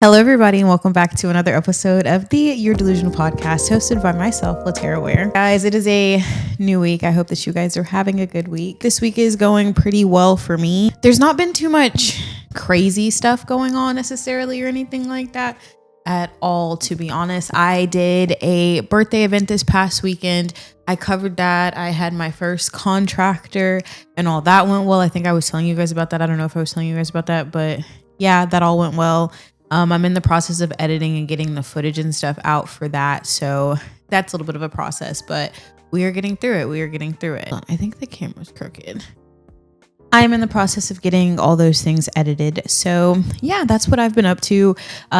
Hello, everybody, and welcome back to another episode of the Your Delusional podcast, hosted by myself, LaTerra Wair. Guys, it is a new week. I hope that you guys are having a good week. This week is going pretty well for me. There's not been too much crazy stuff going on necessarily or anything like that at all, to be honest. I did a birthday event this past weekend. I covered that. I had my first contractor and all that went well. I think I was telling you guys about that. I don't know if I was telling you guys about that, but yeah, that all went well. I'm in the process of editing and getting the footage and stuff out for that. So that's a little bit of a process, but we are getting through it. I think the camera's crooked. I'm in the process of getting all those things edited. So yeah, that's what I've been up to.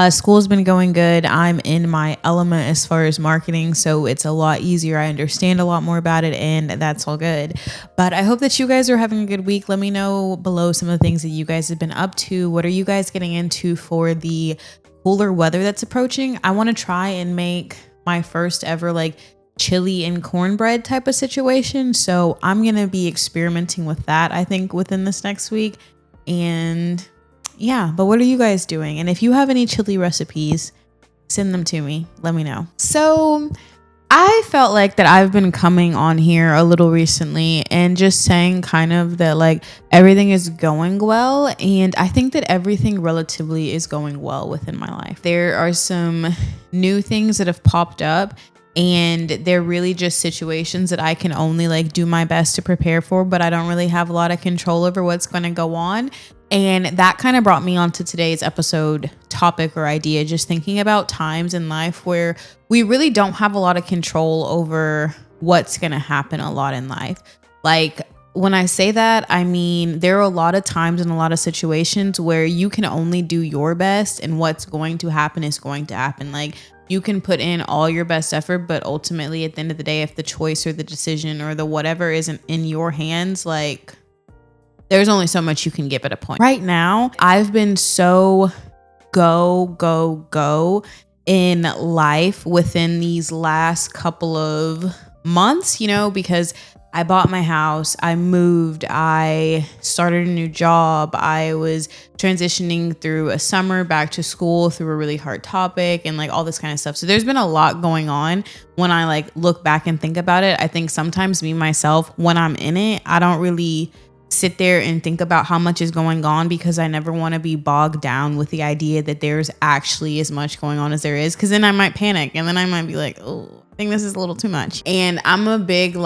School's been going good. I'm in my element as far as marketing, so it's a lot easier. I understand a lot more about it, and that's all good. But I hope that you guys are having a good week. Let me know below some of the things that you guys have been up to. What are you guys getting into for the cooler weather that's approaching? I want to try and make my first ever chili and cornbread type of situation. So I'm going to be experimenting with that, I think, within this next week. And yeah, but what are you guys doing? And if you have any chili recipes, send them to me. Let me know. So I felt like that I've been coming on here a little recently and just saying kind of that everything is going well. And I think that everything relatively is going well within my life. There are some new things that have popped up, and they're really just situations that I can only do my best to prepare for, but I don't really have a lot of control over what's going to go on. And that kind of brought me onto today's episode topic or idea, just thinking about times in life where we really don't have a lot of control over what's going to happen a lot in life. When I say that, I mean, there are a lot of times in a lot of situations where you can only do your best, and what's going to happen is going to happen. You can put in all your best effort, but ultimately at the end of the day, if the choice or the decision or the whatever isn't in your hands, there's only so much you can give at a point. Right now, I've been so go in life within these last couple of months, because I bought my house, I moved, I started a new job, I was transitioning through a summer back to school through a really hard topic and all this kind of stuff. So there's been a lot going on. When I look back and think about it, I think sometimes me, myself, when I'm in it, I don't really sit there and think about how much is going on, because I never want to be bogged down with the idea that there's actually as much going on as there is, because then I might panic and then I might be oh, I think this is a little too much. And I'm a big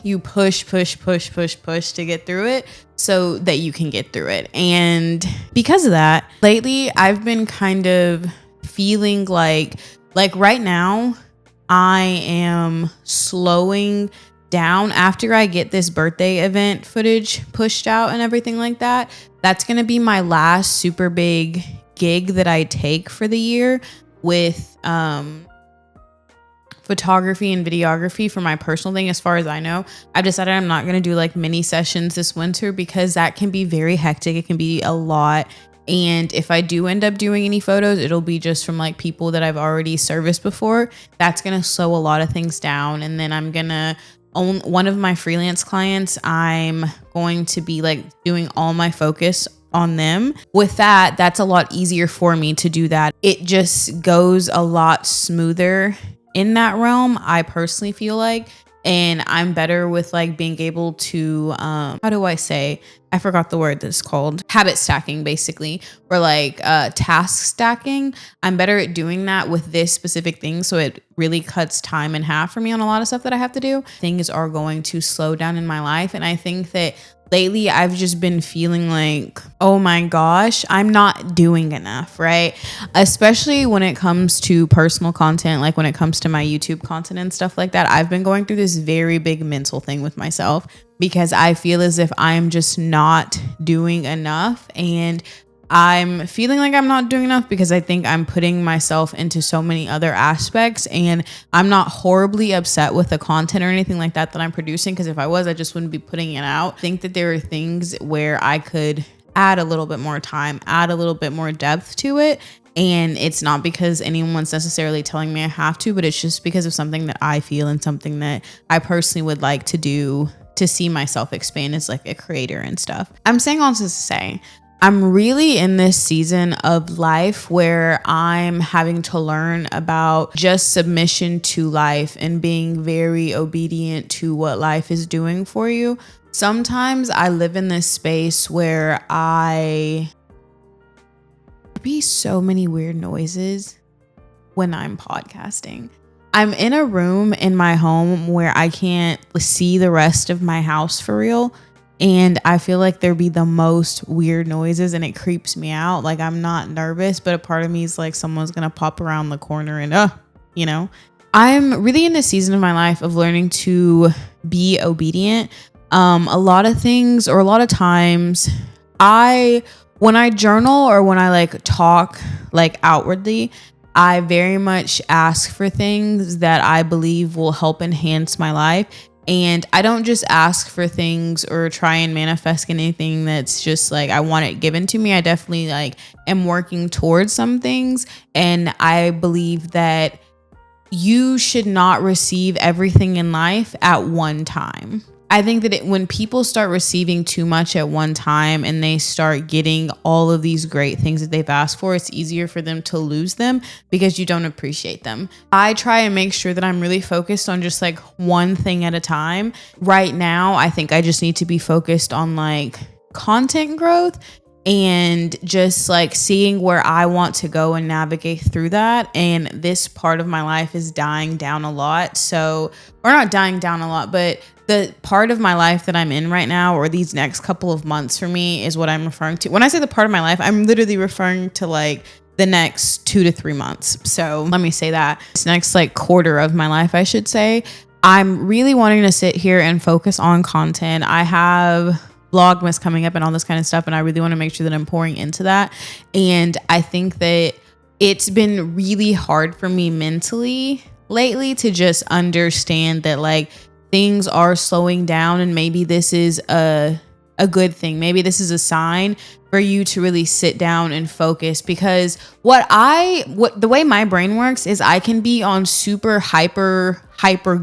you push to get through it so that you can get through it. And because of that, lately I've been kind of feeling like right now I am slowing down. After I get this birthday event footage pushed out and everything like that, that's going to be my last super big gig that I take for the year with photography and videography for my personal thing. As far as I know, I've decided I'm not going to do mini sessions this winter, because that can be very hectic. It can be a lot. And if I do end up doing any photos, it'll be just from people that I've already serviced before. That's going to slow a lot of things down. And then I'm going to own one of my freelance clients. I'm going to be doing all my focus on them. With that, that's a lot easier for me to do that. It just goes a lot smoother in that realm, I personally feel like. And I'm better with being able to, how do I say? I forgot the word that's called. Habit stacking, basically, or task stacking. I'm better at doing that with this specific thing. So it really cuts time in half for me on a lot of stuff that I have to do. Things are going to slow down in my life. And I think that lately I've just been feeling oh my gosh, I'm not doing enough, right? Especially when it comes to personal content, when it comes to my YouTube content and stuff like that. I've been going through this very big mental thing with myself, because I feel as if I'm just not doing enough. And I'm feeling like I'm not doing enough because I think I'm putting myself into so many other aspects, and I'm not horribly upset with the content or anything like that I'm producing, because if I was, I just wouldn't be putting it out. I think that there are things where I could add a little bit more time, add a little bit more depth to it. And it's not because anyone's necessarily telling me I have to, but it's just because of something that I feel and something that I personally would like to do to see myself expand as a creator and stuff. I'm saying all this to say, I'm really in this season of life where I'm having to learn about just submission to life and being very obedient to what life is doing for you. Sometimes I live in this space where there be so many weird noises when I'm podcasting. I'm in a room in my home where I can't see the rest of my house for real. And I feel like there be the most weird noises and it creeps me out. Like, I'm not nervous, but a part of me is like, someone's going to pop around the corner and, I'm really in this season of my life of learning to be obedient. A lot of things, or a lot of times when I journal or when I like talk like outwardly, I very much ask for things that I believe will help enhance my life. And I don't just ask for things or try and manifest anything that's just like I want it given to me. I definitely like am working towards some things. And I believe that you should not receive everything in life at one time. I think that when people start receiving too much at one time and they start getting all of these great things that they've asked for, it's easier for them to lose them because you don't appreciate them. I try and make sure that I'm really focused on just like one thing at a time. Right now, I think I just need to be focused on like content growth and just like seeing where I want to go and navigate through that. And this part of my life is dying down a lot. Or not dying down a lot, but the part of my life that I'm in right now, or these next couple of months for me, is what I'm referring to. When I say the part of my life, I'm literally referring to like the next 2 to 3 months. So let me say that this next like quarter of my life, I should say, I'm really wanting to sit here and focus on content. I have Vlogmas coming up and all this kind of stuff, and I really want to make sure that I'm pouring into that. And I think that it's been really hard for me mentally lately to just understand that like things are slowing down, and maybe this is a good thing. Maybe this is a sign for you to really sit down and focus, because the way my brain works is I can be on super hyper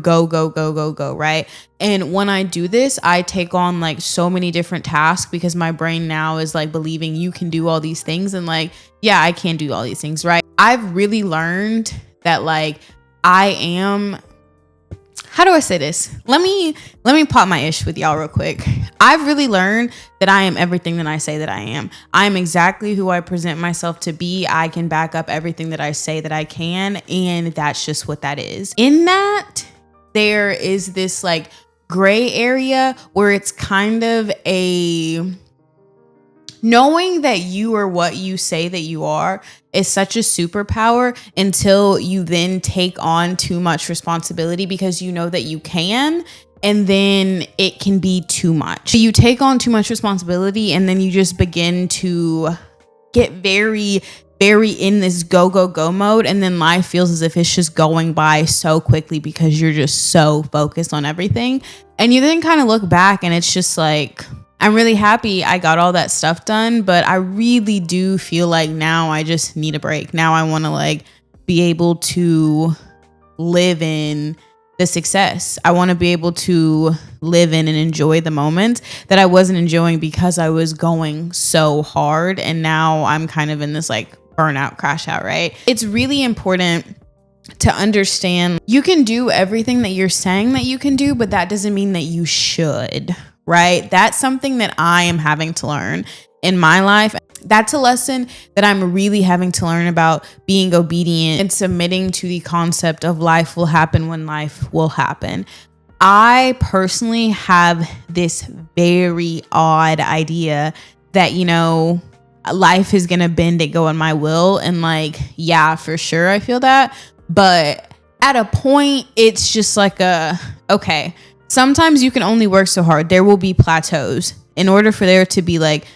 go, right? And when I do this, I take on like so many different tasks because my brain now is like believing you can do all these things, and like, yeah, I can do all these things, right? I've really learned that like how do I say this? Let me pop my ish with y'all real quick. I've really learned that I am everything that I say that I am. I am exactly who I present myself to be. I can back up everything that I say that I can, and that's just what that is. In that, there is this like gray area where it's kind of knowing that you are what you say that you are is such a superpower until you then take on too much responsibility because you know that you can, and then it can be too much. You take on too much responsibility, and then you just begin to get very, very in this go mode, and then life feels as if it's just going by so quickly because you're just so focused on everything. And you then kind of look back and it's just like, I'm really happy I got all that stuff done, but I really do feel like now I just need a break. Now I want to like be able to live in the success. I want to be able to live in and enjoy the moments that I wasn't enjoying because I was going so hard. And now I'm kind of in this like burnout, crash out, right? It's really important to understand you can do everything that you're saying that you can do, but that doesn't mean that you should. Right? That's something that I am having to learn in my life. That's a lesson that I'm really having to learn about being obedient and submitting to the concept of life will happen when life will happen. I personally have this very odd idea that, life is going to bend and go in my will. And like, yeah, for sure. I feel that. But at a point, it's just like okay. Sometimes you can only work so hard. There will be plateaus. In order for there to be like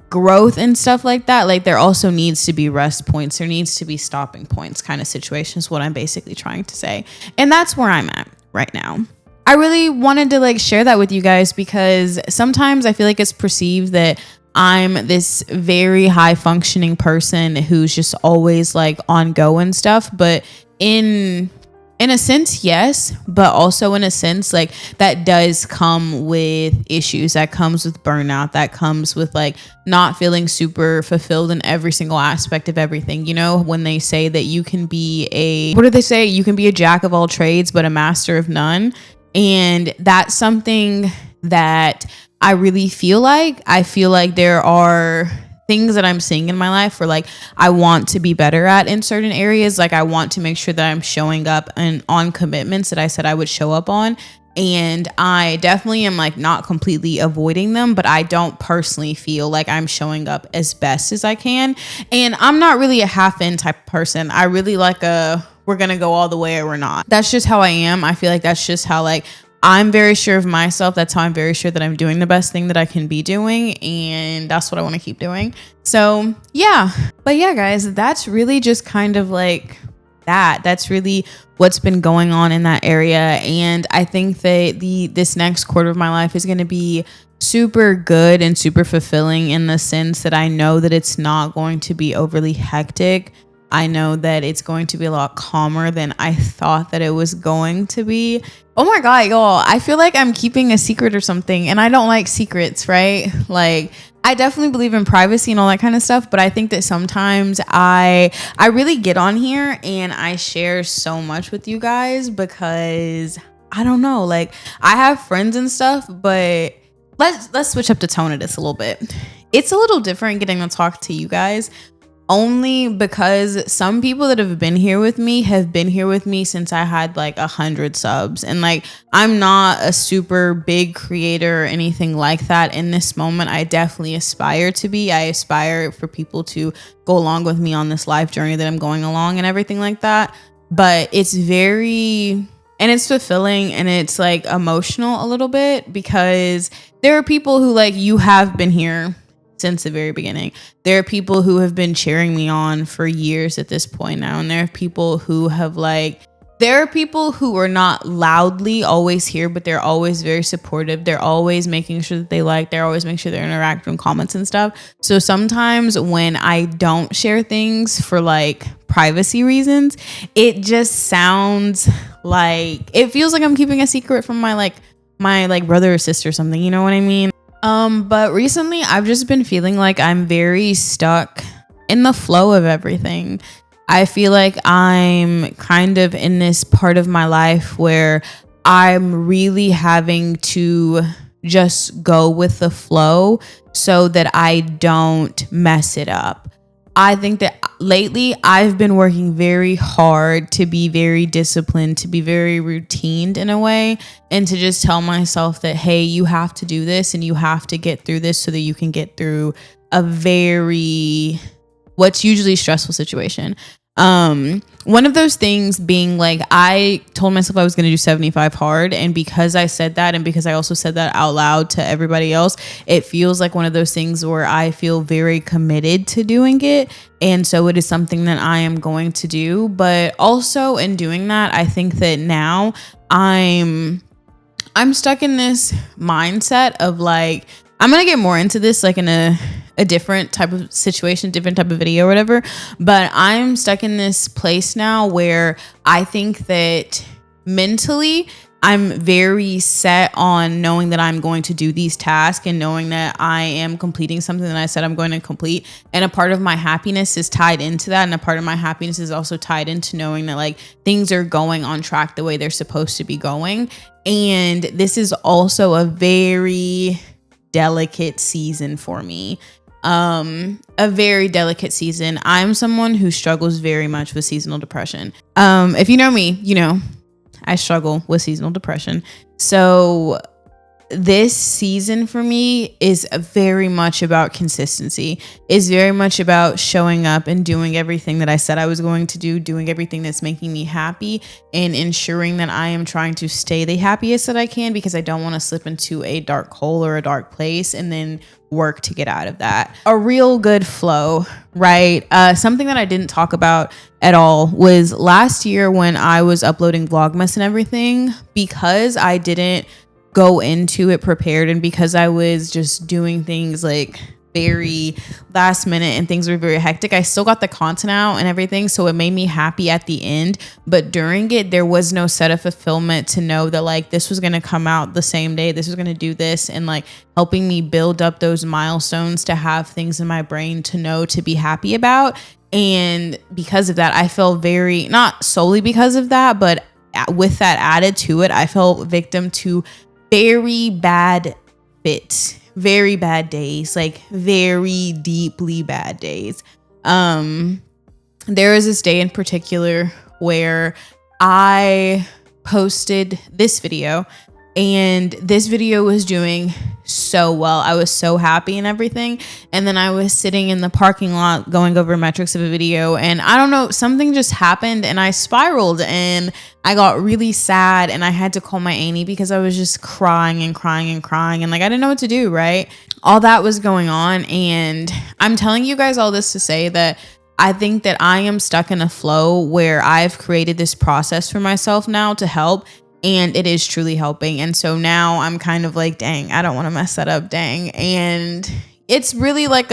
growth and stuff like that, like there also needs to be rest points. There needs to be stopping points kind of situations, what I'm basically trying to say. And that's where I'm at right now. I really wanted to like share that with you guys because sometimes I feel like it's perceived that I'm this very high functioning person who's just always like on go and stuff. But in In a sense, yes, but also in a sense, like that does come with issues, that comes with burnout, that comes with like not feeling super fulfilled in every single aspect of everything. You know, when they say that you can be what do they say? You can be a jack of all trades, but a master of none. And that's something that I really feel like. I feel like there are things that I'm seeing in my life where like I want to be better at in certain areas. Like I want to make sure that I'm showing up and on commitments that I said I would show up on. And I definitely am like not completely avoiding them, but I don't personally feel like I'm showing up as best as I can. And I'm not really a half-in type of person. I really like we're going to go all the way or we're not. That's just how I am. I feel like that's just how like I'm very sure of myself. That's how I'm very sure that I'm doing the best thing that I can be doing. And that's what I want to keep doing. So yeah. But yeah, guys, that's really just kind of like that's really what's been going on in that area. And I think that this next quarter of my life is going to be super good and super fulfilling in the sense that I know that it's not going to be overly hectic. I know that it's going to be a lot calmer than I thought that it was going to be. Oh my God, y'all, I feel like I'm keeping a secret or something, and I don't like secrets, right? Like, I definitely believe in privacy and all that kind of stuff, but I think that sometimes I really get on here and I share so much with you guys because I don't know, like I have friends and stuff, but let's switch up the tone of this a little bit. It's a little different getting to talk to you guys. Only because some people that have been here with me have been here with me since I had like 100 subs. And like, I'm not a super big creator or anything like that in this moment. I definitely aspire to be. I aspire for people to go along with me on this life journey that I'm going along and everything like that. But it's it's fulfilling and it's like emotional a little bit because there are people who like you have been here since the very beginning. There are people who have been cheering me on for years at this point now. And there are people who are not loudly always here, but they're always very supportive. They're always making sure that they're always making sure they're interacting with comments and stuff. So sometimes when I don't share things for like privacy reasons, it just sounds like, it feels like I'm keeping a secret from my brother or sister or something. You know what I mean? But recently I've just been feeling like I'm very stuck in the flow of everything. I feel like I'm kind of in this part of my life where I'm really having to just go with the flow so that I don't mess it up. I think that lately I've been working very hard to be very disciplined, to be very routined in a way, and to just tell myself that, hey, you have to do this and you have to get through this so that you can get through what's usually stressful situation. One of those things being like, I told myself I was going to do 75 hard. And because I said that, and because I also said that out loud to everybody else, it feels like one of those things where I feel very committed to doing it. And so it is something that I am going to do. But also in doing that, I think that now I'm stuck in this mindset of like, I'm going to get more into this like in a different type of situation, different type of video or whatever. But I'm stuck in this place now where I think that mentally I'm very set on knowing that I'm going to do these tasks and knowing that I am completing something that I said I'm going to complete. And a part of my happiness is tied into that. And a part of my happiness is also tied into knowing that like things are going on track the way they're supposed to be going. And this is also a very delicate season for me. A very delicate season. I'm someone who struggles very much with seasonal depression. If you know me, you know I struggle with seasonal depression. So this season for me is very much about consistency. Is very much about showing up and doing everything that I said I was going to do, doing everything that's making me happy, and ensuring that I am trying to stay the happiest that I can, because I don't want to slip into a dark hole or a dark place and then work to get out of that. A real good flow, right? Something that I didn't talk about at all was last year when I was uploading Vlogmas and everything, because I didn't go into it prepared, and because I was just doing things like very last minute and things were very hectic. I still got the content out and everything, so it made me happy at the end. But during it, there was no set of fulfillment to know that like this was going to come out the same day, this was going to do this, and like helping me build up those milestones to have things in my brain to know to be happy about. And because of that, I felt very, not solely because of that, but with that added to it, I fell victim to very bad fits, very bad days, like very deeply bad days. There was this day in particular where I posted this video, and this video was doing so well. I was so happy and everything. And then I was sitting in the parking lot going over metrics of a video, and I don't know, something just happened and I spiraled and I got really sad, and I had to call my auntie because I was just crying and crying and crying, and like I didn't know what to do, right? All that was going on. And I'm telling you guys all this to say that I think that I am stuck in a flow where I've created this process for myself now to help, and it is truly helping. And so now I'm kind of like, dang, I don't want to mess that up, dang. And it's really like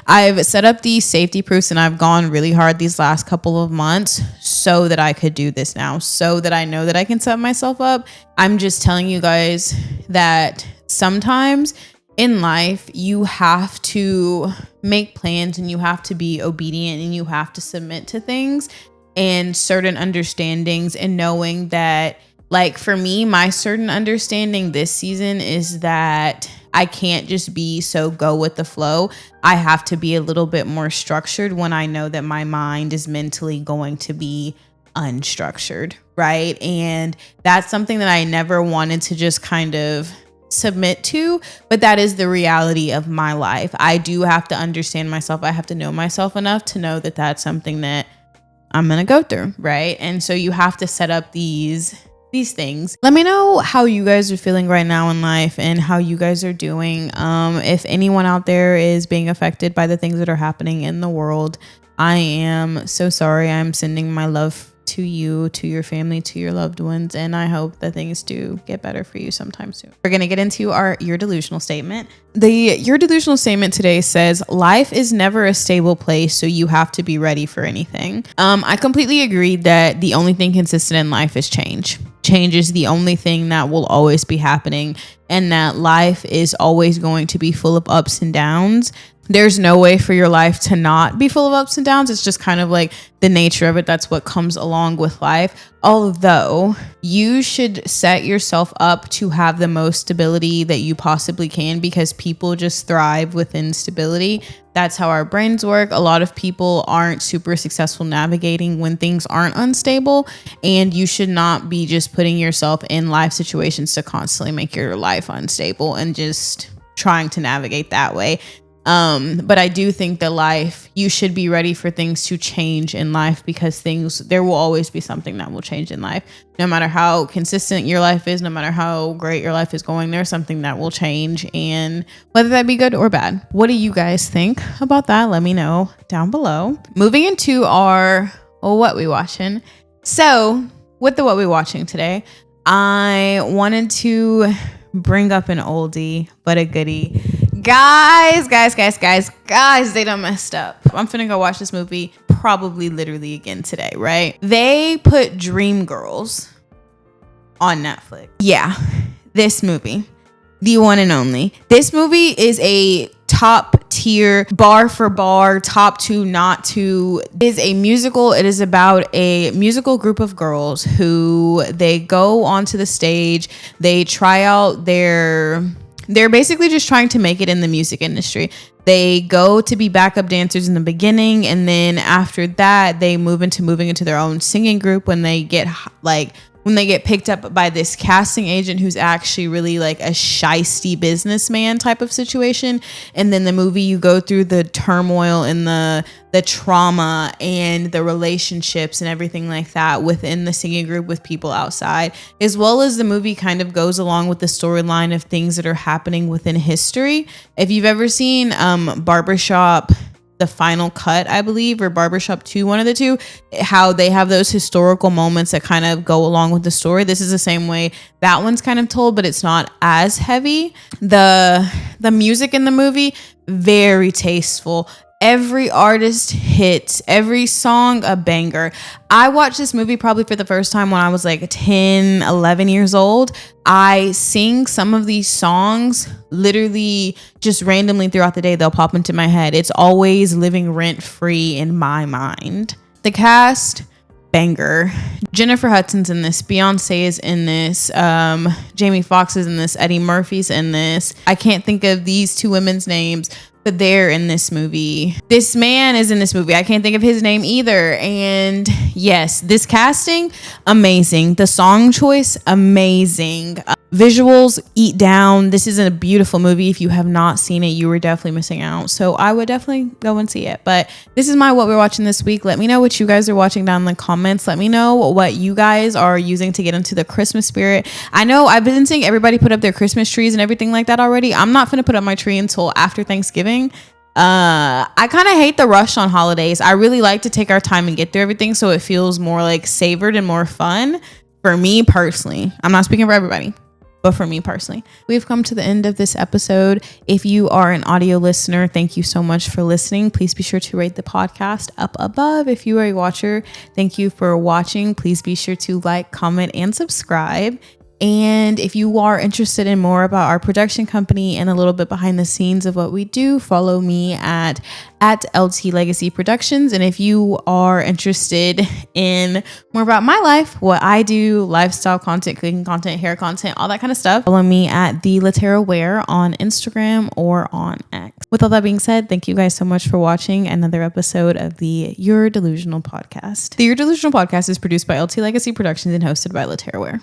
I've set up these safety proofs, and I've gone really hard these last couple of months so that I could do this now, so that I know that I can set myself up. I'm just telling you guys that sometimes in life, you have to make plans, and you have to be obedient, and you have to submit to things and certain understandings, and knowing that, like for me, my certain understanding this season is that I can't just be so go with the flow. I have to be a little bit more structured when I know that my mind is mentally going to be unstructured, right? And that's something that I never wanted to just kind of submit to, but that is the reality of my life. I do have to understand myself. I have to know myself enough to know that that's something that I'm going to go through, right? And so you have to set up these things. Let me know how you guys are feeling right now in life and how you guys are doing. If anyone out there is being affected by the things that are happening in the world, I am so sorry. I'm sending my love to you, to your family, to your loved ones, and I hope that things do get better for you sometime soon. We're going to get into our You're Delusional statement. The You're Delusional statement today says, life is never a stable place, so you have to be ready for anything. I completely agree that the only thing consistent in life is change. Change is the only thing that will always be happening, and that life is always going to be full of ups and downs. There's no way for your life to not be full of ups and downs. It's just kind of like the nature of it. That's what comes along with life. Although you should set yourself up to have the most stability that you possibly can, because people just thrive within stability. That's how our brains work. A lot of people aren't super successful navigating when things aren't unstable, and you should not be just putting yourself in life situations to constantly make your life unstable and just trying to navigate that way. But I do think that life, you should be ready for things to change in life, because there will always be something that will change in life. No matter how consistent your life is, no matter how great your life is going, there's something that will change, and whether that be good or bad. What do you guys think about that? Let me know down below. Moving into our what we watching. So with the what we watching today, I wanted to bring up an oldie but a goodie. Guys, they done messed up. I'm finna go watch this movie probably literally again today, right? They put Dreamgirls on Netflix. Yeah, this movie, the one and only. This movie is a top tier, bar for bar, top to not to. It is a musical. It is about a musical group of girls who they go onto the stage. They try out they're basically just trying to make it in the music industry. They go to be backup dancers in the beginning, and then after that, they moving into their own singing group when they get picked up by this casting agent who's actually really like a shisty businessman type of situation. And then the movie, you go through the turmoil and the trauma and the relationships and everything like that within the singing group with people outside, as well as the movie kind of goes along with the storyline of things that are happening within history. If you've ever seen Barbershop, the final cut, I believe, or Barbershop 2, one of the two, how they have those historical moments that kind of go along with the story. This is the same way that one's kind of told, but it's not as heavy. The music in the movie, very tasteful. Every artist hits, every song a banger. I watched this movie probably for the first time when I was like 10, 11 years old. I sing some of these songs literally just randomly throughout the day. They'll pop into my head. It's always living rent free in my mind. The cast, banger. Jennifer Hudson's in this. Beyonce is in this. Jamie Foxx is in this. Eddie Murphy's in this. I can't think of these two women's names, but they're in this movie. This man is in this movie. I can't think of his name either. And yes, this casting, amazing. The song choice, amazing. Visuals, eat down. This is a beautiful movie. If you have not seen it, you were definitely missing out. So I would definitely go and see it. But this is what we're watching this week. Let me know what you guys are watching down in the comments. Let me know what you guys are using to get into the Christmas spirit. I know I've been seeing everybody put up their Christmas trees and everything like that already. I'm not gonna put up my tree until after Thanksgiving. I kind of hate the rush on holidays. I really like to take our time and get through everything so it feels more like savored and more fun for me personally. I'm not speaking for everybody, but for me personally. We've come to the end of this episode. If you are an audio listener, thank you so much for listening. Please be sure to rate the podcast up above. If you are a watcher, thank you for watching. Please be sure to like, comment, and subscribe. And if you are interested in more about our production company and a little bit behind the scenes of what we do, follow me at LT Legacy Productions. And if you are interested in more about my life, what I do, lifestyle content, cooking content, hair content, all that kind of stuff, follow me at the LaTerra Wair on Instagram or on X. With all that being said, thank you guys so much for watching another episode of the You're Delusional podcast. The You're Delusional podcast is produced by LT Legacy Productions and hosted by LaTerra Wair.